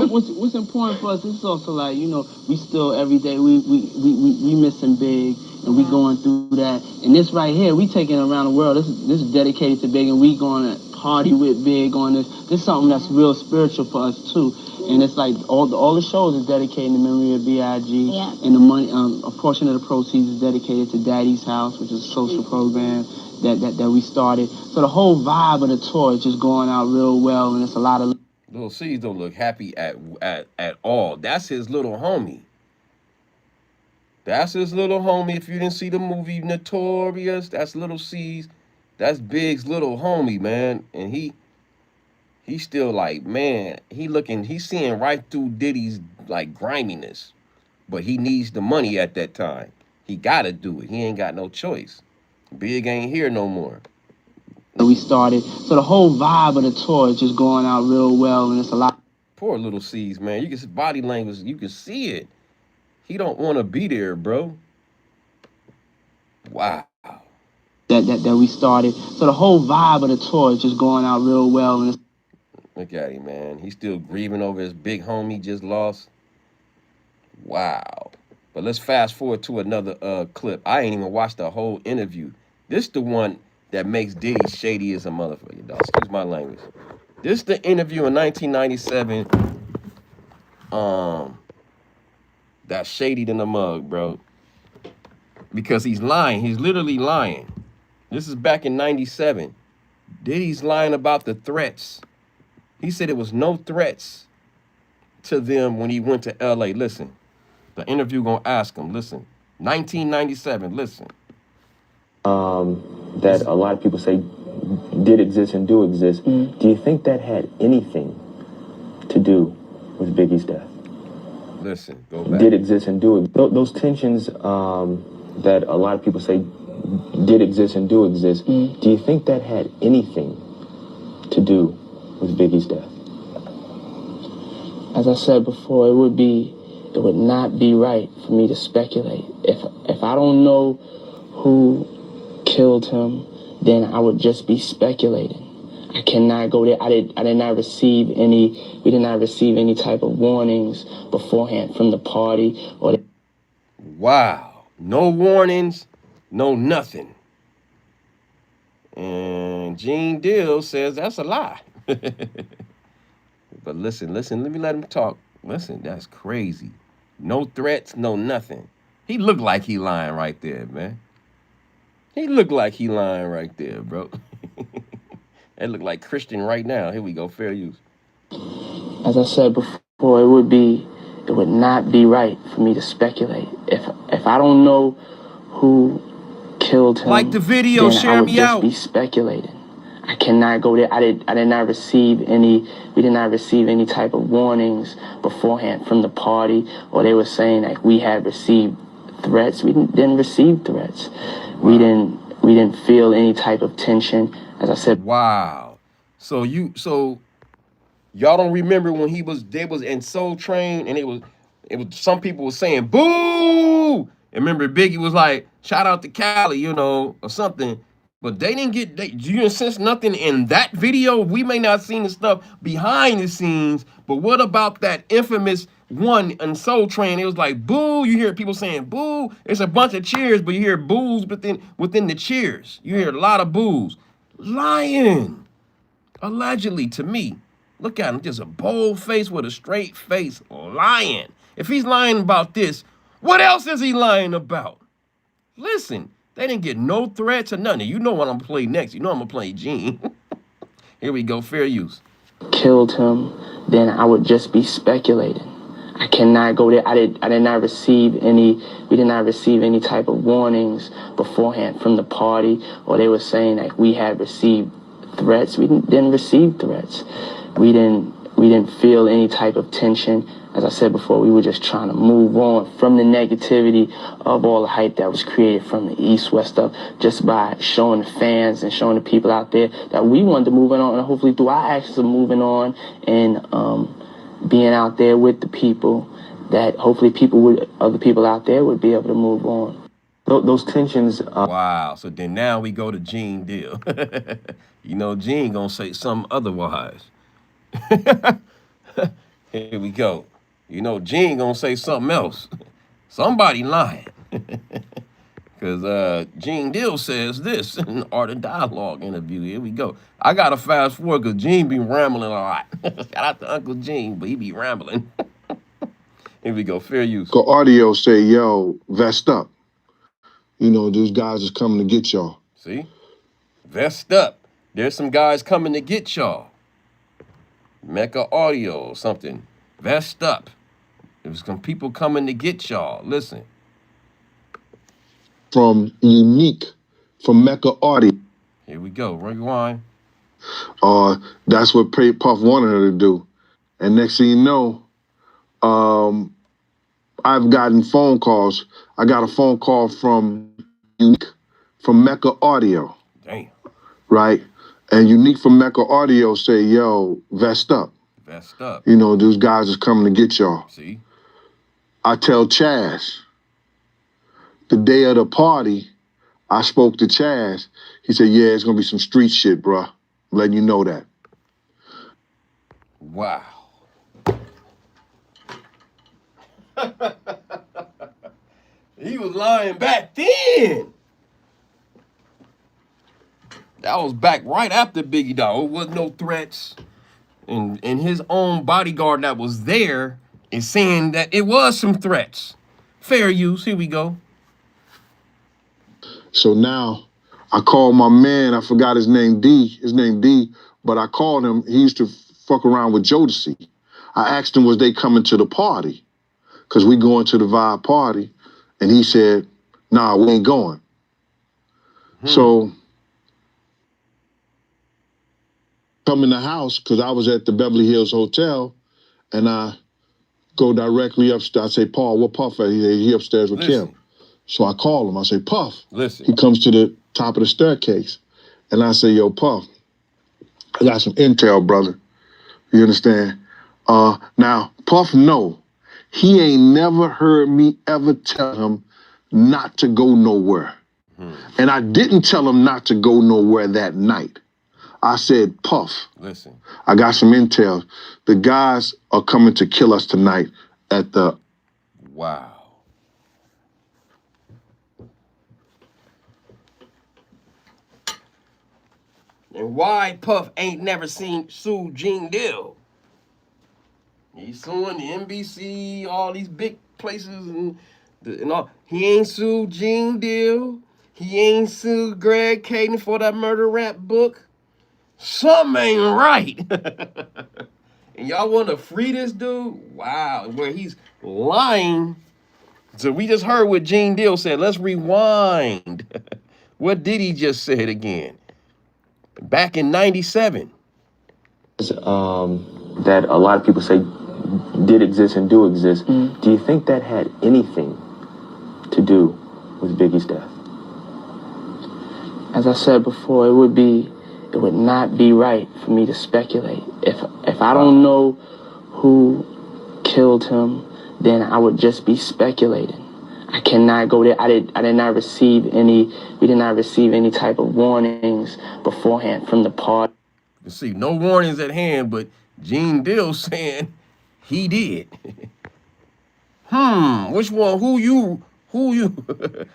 What's important for us is also like, you know, we still every day we missing Big and we going through that. And this right here, we taking it around the world. This is dedicated to Big, and we going to party with Big on this. This is something that's real spiritual for us too. And it's like all the shows is dedicated in the memory of B.I.G. Yeah. And the money, a portion of the proceeds is dedicated to Daddy's House, which is a social program that we started. So the whole vibe of the tour is just going out real well, and it's a lot of Little C's don't look happy at all. That's his little homie. That's his little homie. If you didn't see the movie Notorious, that's Little C's. That's Big's little homie, man. And he's still like, man, he's seeing right through Diddy's like griminess. But he needs the money at that time. He gotta do it. He ain't got no choice. Big ain't here no more. we started. So the whole vibe of the tour is just going out real well, and it's a lot. Poor Little C's, man. You can see body language. You can see it. He don't want to be there, bro. Wow. That we started. So the whole vibe of the tour is just going out real well, and it's Look at him, man. He's still grieving over his big homie just lost. Wow. But let's fast forward to another clip. I ain't even watched the whole interview. This the one that makes Diddy shady as a motherfucker, dog. Excuse my language. This the interview in 1997. That's shady than a mug, bro. Because he's lying. He's literally lying. This is back in 97. Diddy's lying about the threats. He said it was no threats to them when he went to LA. Listen, the interview gonna ask him, listen, 1997, listen. That a lot of people say did exist and do exist. Do you think that had anything to do with Biggie's death? Listen, go back. Did exist and do it. Those tensions that a lot of people say did exist and do exist. Do you think that had anything to do with Biggie's death? as I said before, it would not be right for me to speculate. If I don't know who killed him, then I would just be speculating. I cannot go there. We did not receive any type of warnings beforehand from the party or Wow. No warnings, no nothing. And Gene Deal says that's a lie. But listen, let me let him talk. Listen, that's crazy. No threats, no nothing. He looked like he lying right there, man. He looked like he lying right there, bro. That look like Christian right now. Here we go, fair use. As I said before, it would not be right for me to speculate. If I don't know who killed him, like the video, then share I would me just out. be speculating. I cannot go there. We did not receive any type of warnings beforehand from the party, or they were saying that we had received threats. We didn't receive threats. Wow. We didn't feel any type of tension. As I said. Wow. So y'all don't remember when they was in Soul Train and it was some people were saying boo. And remember Biggie was like, shout out to Cali, or something. But they didn't you didn't sense nothing in that video. We may not seen the stuff behind the scenes, but what about that infamous one in Soul Train? It was like boo. You hear people saying boo. It's a bunch of cheers, but you hear boos within the cheers. You hear a lot of boos. Lying. Allegedly to me. Look at him, just a bold face with a straight face, lying. If he's lying about this, what else is he lying about? Listen, they didn't get no threats or nothing. You know what I'm gonna play next. You know I'm gonna play Gene. Here we go, fair use. Killed him, then I would just be speculating. I cannot go there. I did not receive any. We did not receive any type of warnings beforehand from the party, or they were saying that we had received threats. We didn't receive threats. We didn't feel any type of tension. As I said before, we were just trying to move on from the negativity of all the hype that was created from the East-West stuff, just by showing the fans and showing the people out there that we wanted to move on, and hopefully through our actions of moving on and being out there with the people, that hopefully other people out there would be able to move on. Those tensions. Wow. So then now we go to Gene Deal. You know, Gene gonna say something otherwise. Here we go. You know, Gene gonna say something else. Somebody lying. Because Gene Deal says this in the Art of Dialogue interview. Here we go. I got to fast forward because Gene be rambling a lot. Shout out to Uncle Gene, but he be rambling. Here we go. Fair use. Go audio say, yo, vest up. You know, these guys is coming to get y'all. See? Vest up. There's some guys coming to get y'all. Mecca Audio or something. Vest up. There's some people coming to get y'all. Listen. From Unique, from Mecca Audio. Here we go. Rewind. That's what Puff wanted her to do. And next thing you know, I've gotten phone calls. I got a phone call from Unique, from Mecca Audio. Damn. Right? And Unique from Mecca Audio say, yo, vest up. Vest up. You know, these guys is coming to get y'all. See? I tell Chaz, the day of the party, I spoke to Chaz. He said, yeah, it's going to be some street shit, bruh. I'm letting you know that. Wow. He was lying back then. That was back right after Biggie died. There was no threats. And his own bodyguard that was there is saying that it was some threats. Fair use. Here we go. So now I called my man. I forgot his name, D. His name D. But I called him. He used to fuck around with Jodeci. I asked him, was they coming to the party? Because we going to the Vibe party. And he said, nah, we ain't going. So come in the house, because I was at the Beverly Hills Hotel, and I go directly upstairs. I say, Paul, what Puff at? He upstairs with Kim. So I call him. I say, Puff. Listen. He comes to the top of the staircase. And I say, yo, Puff, I got some intel, brother. You understand? Now, Puff, no. He ain't never heard me ever tell him not to go nowhere. And I didn't tell him not to go nowhere that night. I said, Puff, listen, I got some intel. The guys are coming to kill us tonight at the... Wow. And why Puff ain't never sued Gene Deal? He's suing the NBC, all these big places, and all. He ain't sued Gene Deal. He ain't sued Greg Caden for that murder rap book. Something ain't right. And y'all want to free this dude? Wow, where he's lying. So we just heard what Gene Deal said. Let's rewind. What did he just said again? Back in 97. That a lot of people say did exist and do exist. Do you think that had anything to do with Biggie's death? As I said before, it would not be right for me to speculate. If I don't know who killed him, then I would just be speculating. I cannot go there. I did not receive any. We did not receive any type of warnings beforehand from the party. You see, no warnings at hand, but Gene Deal saying he did. Which one? Who you?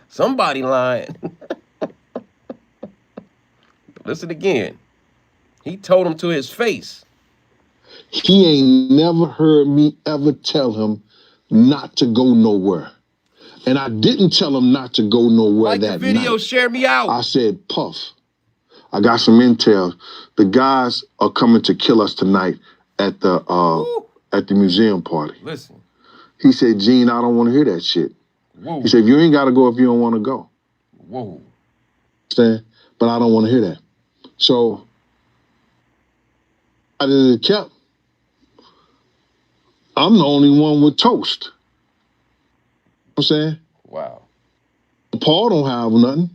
Somebody lying. Listen again. He told him to his face. He ain't never heard me ever tell him not to go nowhere. And I didn't tell him not to go nowhere that night. The video, share me out. I said, Puff, I got some intel. The guys are coming to kill us tonight at the museum party. Listen. He said, Gene, I don't want to hear that shit. Whoa. He said, you ain't got to go if you don't want to go. Whoa. Understand? But I don't want to hear that. So I did it kept. I'm the only one with toast. You know what I'm saying? Wow. Paul don't have nothing.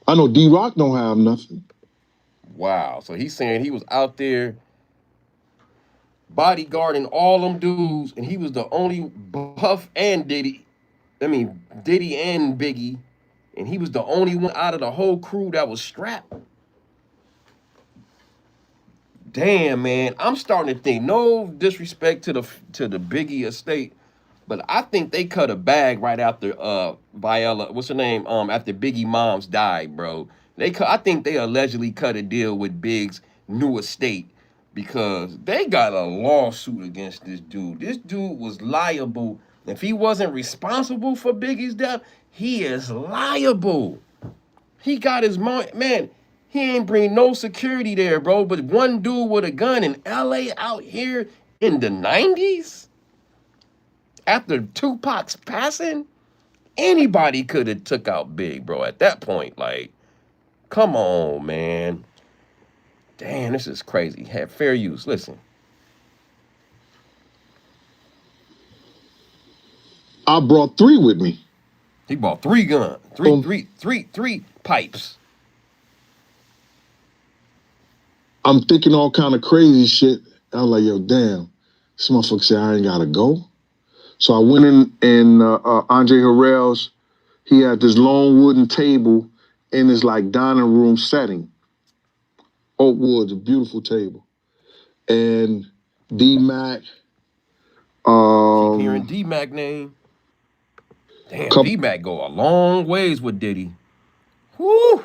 I know D-Rock don't have nothing. Wow. So he's saying he was out there bodyguarding all them dudes, and he was the only Puff and Diddy. I mean, Diddy and Biggie, and he was the only one out of the whole crew that was strapped. Damn, man, I'm starting to think. No disrespect to the Biggie estate, but I think they cut a bag right after Viola. What's her name? After Biggie moms died, bro. I think they allegedly cut a deal with Big's new estate because they got a lawsuit against this dude. This dude was liable. If he wasn't responsible for Biggie's death, he is liable. He got his man. He ain't bring no security there, bro. But one dude with a gun in LA out here in the 90s, after Tupac's passing, anybody could have took out Big, bro. At that point, like, come on, man. Damn, this is crazy. Have fair use. Listen. I brought 3 with me. He bought 3 guns, three pipes. I'm thinking all kind of crazy shit. I was like, yo, damn. This motherfucker said I ain't gotta go. So I went in Andre Harrell's. He had this long wooden table in his like dining room setting. Oak wood, a beautiful table. And D-Mac. Keep hearing D-Mac name. Damn, D-Mac go a long ways with Diddy. Whoo!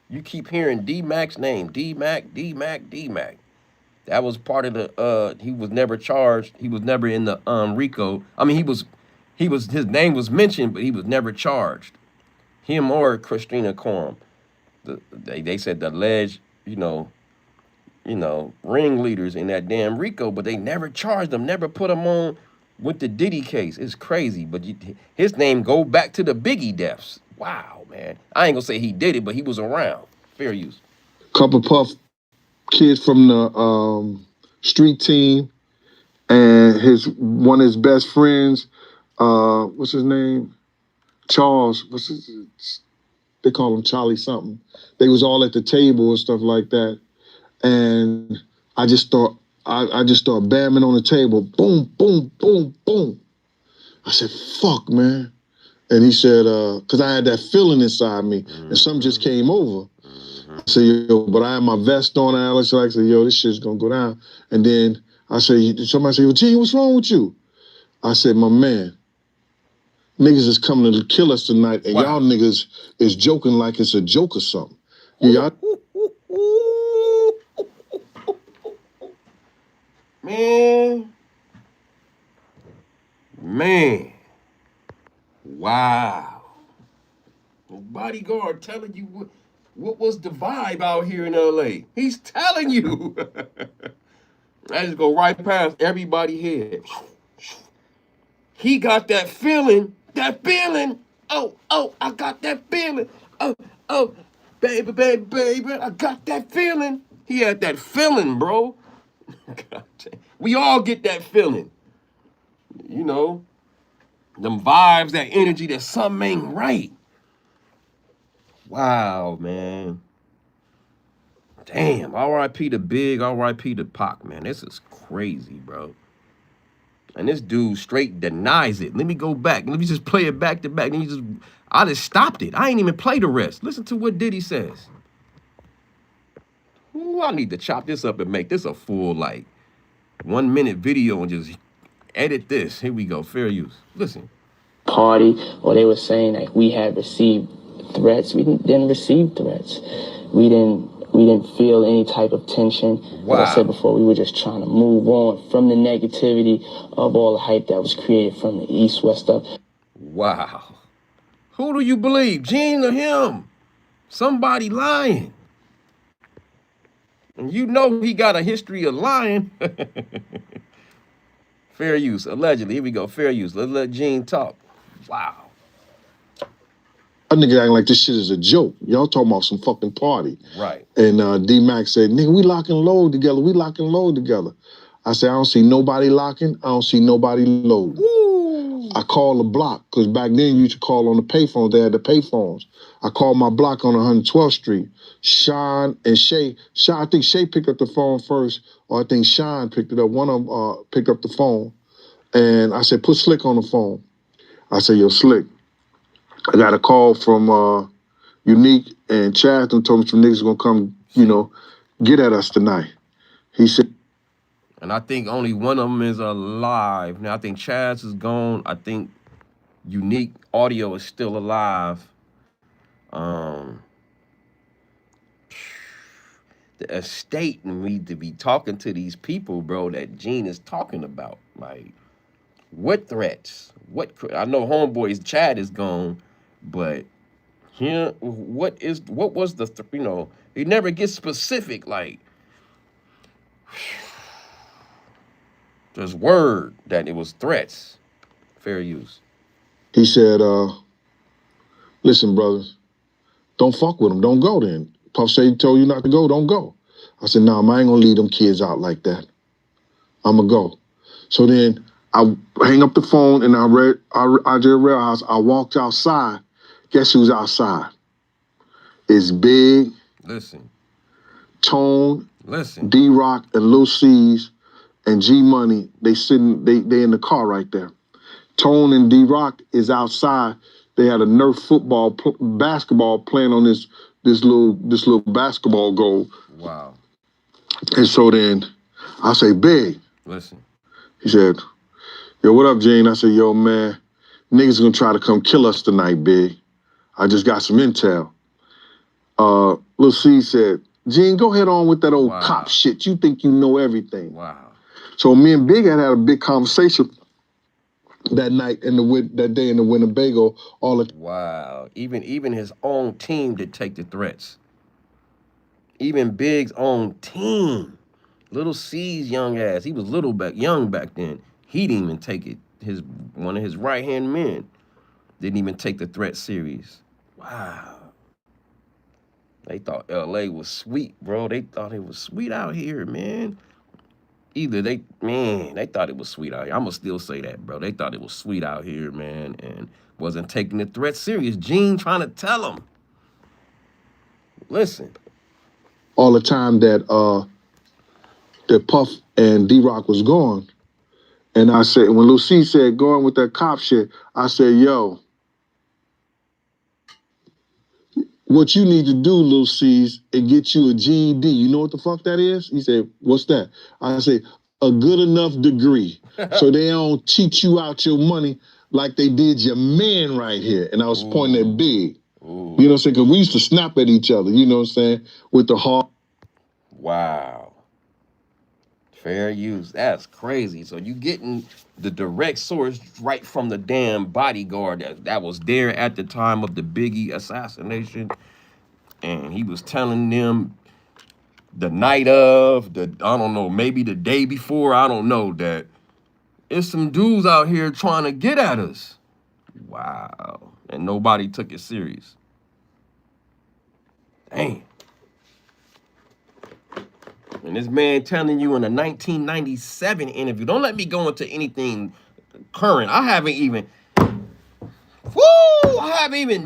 You keep hearing D-Mac's name. D-Mac. That was part of the he was never charged. He was never in the RICO. I mean, his name was mentioned, but he was never charged. Him or Christina Coram. They said the alleged, ringleaders in that damn RICO, but they never charged them, never put them on with the Diddy case. It's crazy, but his name go back to the Biggie deaths. Wow, man. I ain't gonna say he did it, but he was around. Fair use. Couple Puff kids from the street team, and one of his best friends, what's his name? Charles. They call him Charlie something. They was all at the table and stuff like that. And I just started bamming on the table. Boom, boom, boom, boom. I said, fuck, man. And he said, because I had that feeling inside me, and something just came over. I said, yo, but I had my vest on, Alex. I said, yo, this shit's gonna go down. And then somebody said, well, Gene, what's wrong with you? I said, my man, niggas is coming to kill us tonight, and y'all niggas is joking like it's a joke or something. Y'all. Man. Wow. The bodyguard telling you what was the vibe out here in LA. He's telling you. I just go right past everybody's head. He got that feeling. Oh, I got that feeling. Oh, baby, I got that feeling. He had that feeling, bro. We all get that feeling. Them vibes, that energy, that something ain't right. Wow, man. Damn, R.I.P. to Big, R.I.P. to Pac, man. This is crazy, bro. And this dude straight denies it. Let me go back. Let me just play it back to back. I just stopped it. I ain't even play the rest. Listen to what Diddy says. Ooh, I need to chop this up and make this a full, 1 minute video and just edit this. Here we go. Fair use. Listen. Party, or they were saying like we had received threats. We didn't receive threats. We didn't feel any type of tension. Wow. Like I said before, we were just trying to move on from the negativity of all the hype that was created from the East-West stuff. Wow. Who do you believe, Gene or him? Somebody lying. And you know he got a history of lying. Fair use, allegedly. Here we go. Fair use. Let's let Gene talk. Wow. That nigga acting like this shit is a joke. Y'all talking about some fucking party. Right. And D-Max said, nigga, we lock and load together. We lock and load together. I said, I don't see nobody locking. I don't see nobody loading. Woo. I called the block, because back then you used to call on the payphones. They had the payphones. I called my block on 112th Street. Sean and Shay. I think Shay picked up the phone first, or I think Sean picked it up. One of them picked up the phone. And I said, put Slick on the phone. I said, yo, Slick, I got a call from Unique and Chad and told me some niggas gonna come, get at us tonight. He said, and I think only one of them is alive. Now I think Chaz is gone. I think Unique Audio is still alive. The estate need to be talking to these people, bro, that Gene is talking about. Like, what threats? I know Homeboy's Chad is gone, but here, what was the, he never gets specific, like, there's word that it was threats. Fair use. He said, listen, brothers, don't fuck with him. Don't go then. Puff said he told you not to go, don't go. I said, nah, I ain't gonna leave them kids out like that. I'ma go. So then I hang up the phone and I did a rail house. I walked outside. Guess who's outside? It's Big, Listen, Tone, listen. D-Rock, and Lil C's and G Money. They in the car right there. Tone and D-Rock is outside. They had a Nerf basketball playing on this little basketball goal. Wow. And so then I say, Big. Listen. He said, yo, what up, Gene? I said, yo, man, niggas gonna try to come kill us tonight, Big. I just got some intel. Lil C said, Gene, go ahead on with that old cop shit. You think you know everything. Wow. So me and Big had a big conversation that night that day in the Winnebago. Wow. Even his own team did take the threats. Even Big's own team. Little C's young ass. He was young back then. He didn't even take it. One of his right-hand men didn't even take the threat serious. Wow. They thought LA was sweet, bro. They thought it was sweet out here, man. They thought it was sweet out here. I'ma still say that, bro. They thought it was sweet out here, man, and wasn't taking the threat serious. Gene trying to tell them. Listen. All the time that Puff and D-Rock was gone. And I said, when Lil C said going with that cop shit, I said, yo, what you need to do, Lil C's, is get you a GED. You know what the fuck that is? He said, what's that? I said, a good enough degree. So they don't cheat you out your money like they did your man right here. And I was pointing at Big. Ooh. You know what I'm saying? Because we used to snap at each other, you know what I'm saying? With the heart. Wow. Fair use. That's crazy. So you getting the direct source right from the damn bodyguard that was there at the time of the Biggie assassination. And he was telling them the night of, I don't know, maybe the day before, I don't know, that it's some dudes out here trying to get at us. Wow. And nobody took it serious. Damn. And this man telling you in a 1997 interview, don't let me go into anything current. I haven't even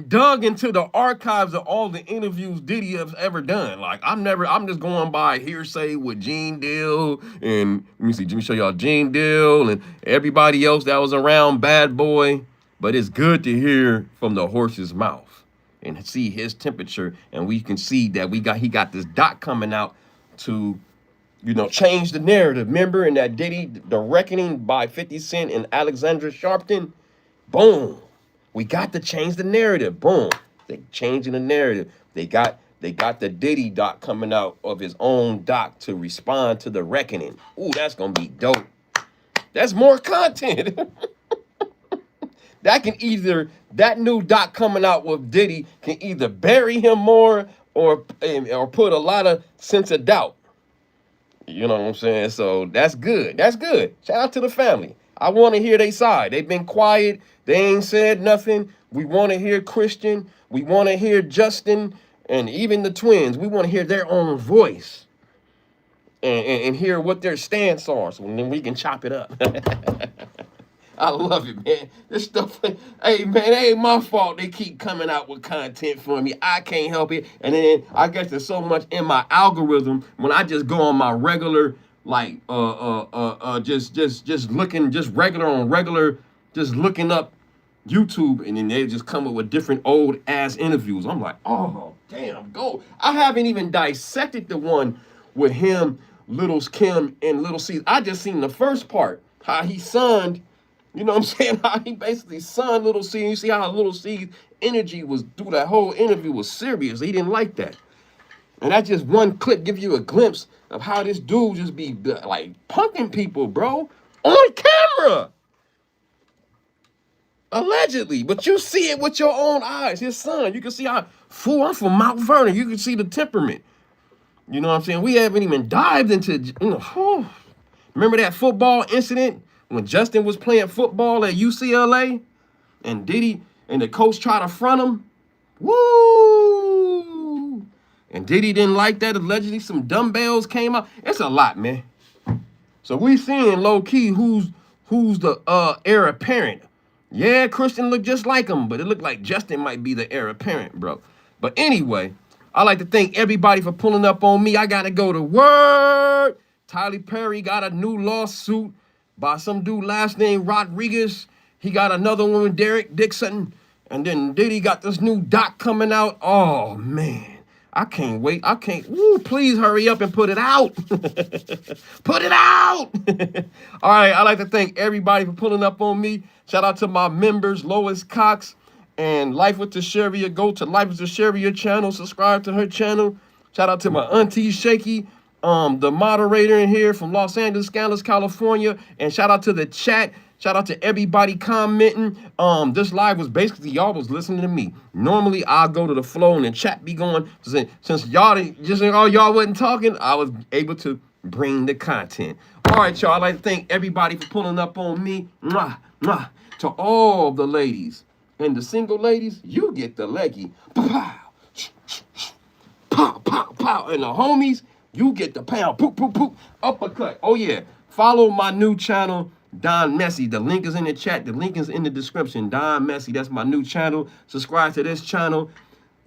dug into the archives of all the interviews Diddy has ever done. Like, I'm just going by hearsay with Gene Deal and, let me show y'all Gene Deal and everybody else that was around Bad Boy. But it's good to hear from the horse's mouth and see his temperature. And we can see that he got this doc coming out to, change the narrative. Remember in that Diddy, The Reckoning by 50 Cent and Alexandra Sharpton? Boom. We got to change the narrative. Boom. They changing the narrative. They got the Diddy doc coming out of his own doc to respond to The Reckoning. Ooh, that's going to be dope. That's more content. That new doc coming out with Diddy can either bury him more or put a lot of sense of doubt. You know what I'm saying? So that's good. That's good. Shout out to the family. I want to hear their side. They've been quiet. They ain't said nothing. We want to hear Christian. We want to hear Justin and even the twins. We want to hear their own voice and hear what their stance are. So then we can chop it up. I love it, man. This stuff, hey, man, it ain't my fault they keep coming out with content for me. I can't help it. And then I guess there's so much in my algorithm when I just go on my regular, like, just looking, just regular on regular, just looking up YouTube, and then they just come up with different old ass interviews. I'm like, oh, damn, go. I haven't even dissected the one with him, Little Kim, and Little C. I just seen the first part, how he sunned. You know what I'm saying? How he basically sunned Little C. You see how Little C's energy was through that whole interview was serious. He didn't like that. And that just one clip give you a glimpse of how this dude just be like punking people, bro, on camera. Allegedly. But you see it with your own eyes. His son, you can see how, fool, I'm from Mount Vernon. You can see the temperament. You know what I'm saying? We haven't even dived into, remember that football incident when Justin was playing football at UCLA and Diddy and the coach tried to front him? Woo! And Diddy didn't like that. Allegedly, some dumbbells came out. It's a lot, man. So we seeing low key who's the heir apparent. Yeah, Christian looked just like him, but it looked like Justin might be the heir apparent, bro. But anyway, I like to thank everybody for pulling up on me. I gotta go to work. Tyler Perry got a new lawsuit by some dude last name Rodriguez. He got another one with Derek Dixon. And then Diddy got this new doc coming out. Oh, man. I can't wait. I can't. Woo, please hurry up and put it out. Put it out. All right. I'd like to thank everybody for pulling up on me. Shout out to my members, Lois Cox and Life with Tasharia. Go to Life with Tasharia channel. Subscribe to her channel. Shout out to my auntie Shaky, the moderator in here from Los Angeles, California. And shout out to the chat. Shout out to everybody commenting. This live was basically y'all was listening to me. Normally I'll go to the flow and the chat be going. Since y'all wasn't talking, I was able to bring the content. All right, y'all. I'd like to thank everybody for pulling up on me. Mwah, mwah. To all the ladies and the single ladies, you get the leggy. Pow, pow, pow, pow. And the homies, you get the pound. Poop, poop, poop. Uppercut. Oh yeah. Follow my new channel, Don Messi. The link is in the chat. The link is in the description. Don Messi. That's my new channel. Subscribe to this channel.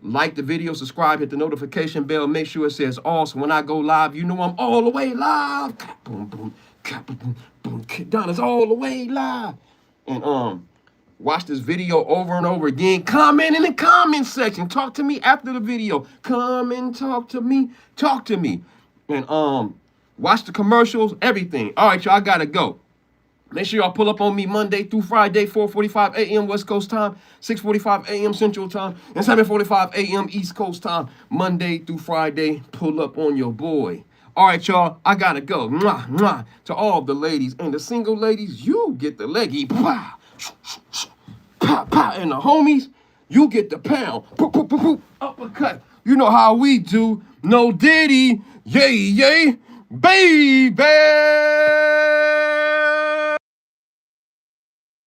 Like the video. Subscribe. Hit the notification bell. Make sure it says all. So when I go live, you know I'm all the way live. Boom, boom, boom, boom. Don is all the way live. And watch this video over and over again. Comment in the comment section. Talk to me after the video. Come and talk to me. Talk to me. And watch the commercials. Everything. All right, y'all. I gotta go. Make sure y'all pull up on me Monday through Friday, 4:45 a.m. West Coast time, 6:45 a.m. Central time, and 7:45 a.m. East Coast time. Monday through Friday, pull up on your boy. All right, y'all, I gotta go. Mwah, mwah. To all the ladies and the single ladies, you get the leggy. Pow, pow, pow. And the homies, you get the pound. Poop, poop, poop, poop. Uppercut. You know how we do. No Diddy. Yay, yay, baby.